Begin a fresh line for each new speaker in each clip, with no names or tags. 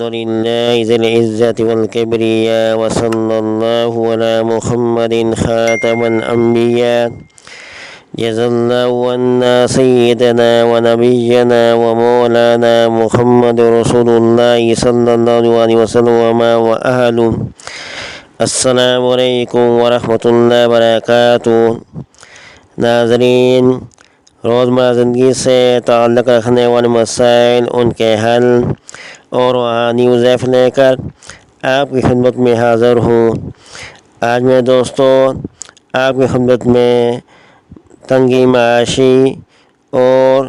لله ذي العزة والكبرياء وصلى الله على محمد خاتم الأنبياء جزا الله عنا سيدنا ونبينا ومولانا محمد رسول الله صلى الله عليه وسلم وأهله. السلام علیکم ورحمۃ اللہ وبرکاتہ. ناظرین، روزمرہ زندگی سے تعلق رکھنے والے مسائل، ان کے حل اور روحانی وظائف لے کر آپ کی خدمت میں حاضر ہوں. آج میں دوستوں آپ کی خدمت میں تنگی معاشی اور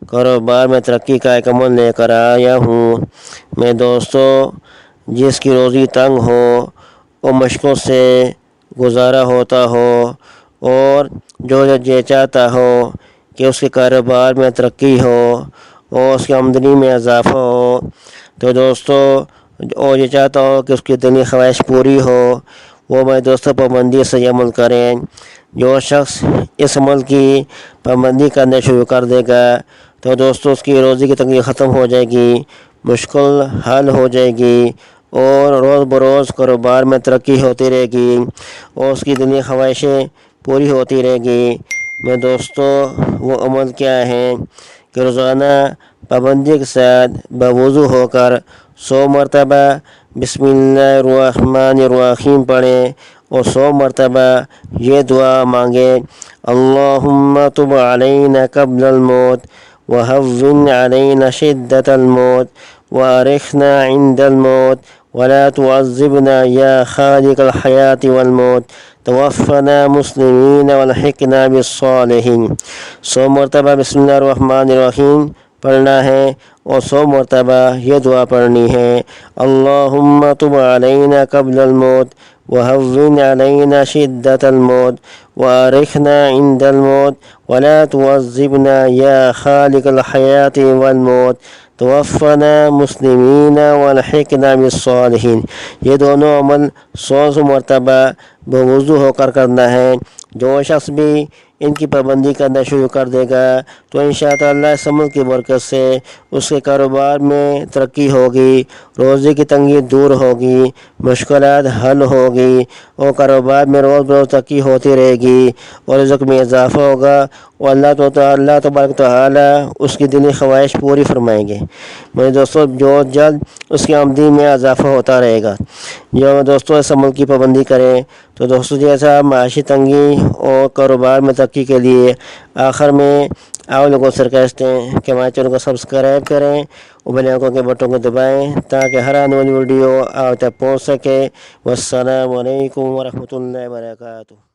کاروبار میں ترقی کا ایک عمل لے کر آیا ہوں. میں دوستوں جس کی روزی تنگ ہو، وہ مشکل سے گزارا ہوتا ہو اور جو یہ چاہتا ہو کہ اس کے کاروبار میں ترقی ہو اور اس کی آمدنی میں اضافہ ہو، تو دوستوں اور یہ چاہتا ہو کہ اس کی دینی خواہش پوری ہو، وہ میں دوستوں پابندی سے یہ عمل کریں. جو شخص اس عمل کی پابندی کرنا شروع کر دے گا تو دوستوں اس کی روزی کی تنگی ختم ہو جائے گی، مشکل حل ہو جائے گی اور روز بروز کاروبار میں ترقی ہوتی رہے گی اور اس کی دینی خواہشیں پوری ہوتی رہے گی. میں دوستوں وہ عمل کیا ہیں کہ روزانہ پابندی کے ساتھ باوضو ہو کر 100 مرتبہ بسم اللہ الرحمن الرحیم پڑھیں اور 100 مرتبہ یہ دعا مانگیں: اللہم تب علینا قبل الموت وہون علینا شدت الموت وارحنا عند الموت ولا تعذبنا یا خالق الحیات والموت توفنا مسلمین والحقنا بالصالحین. 100 مرتبہ بسم اللہ الرحمن الرحیم پڑھنا ہے اور 100 مرتبہ یہ دعا پڑھنی ہے: اللہم تب علینا قبل الموت وہون علینا شدت الموت وارحنا عند الموت ولا تعذبنا یا خالق الحیات والموت توفنا مسلمین والحقنا بالصالحین. یہ دونوں عمل 100 مرتبہ بوضو ہو کر کرنا ہے. جو شخص بھی ان کی پابندی کرنا شروع کر دے گا تو انشاءاللہ اس عمل کی برکت سے اس کے کاروبار میں ترقی ہوگی، روزی کی تنگی دور ہوگی، مشکلات حل ہوگی اور کاروبار میں روز بروز ترقی ہوتی رہے گی اور رزق میں اضافہ ہوگا اور اللہ تبارک تعالیٰ اس کی دینی خواہش پوری فرمائیں گے. میرے دوستوں جو جلد اس کی آمدنی میں اضافہ ہوتا رہے گا. جو دوستوں اس عمل کی پابندی کریں تو دوستوں جیسا معاشی تنگی اور کاروبار میں ترقی کے لیے آخر میں آپ لوگوں سے ریکویسٹ ہے کہ ہمارے چینل کو سبسکرائب کریں اور بیل آئیکن کے بٹن کو دبائیں تاکہ ہر آنے والی ویڈیو آپ تک پہنچ سکے. والسلام علیکم ورحمۃ اللہ وبرکاتہ.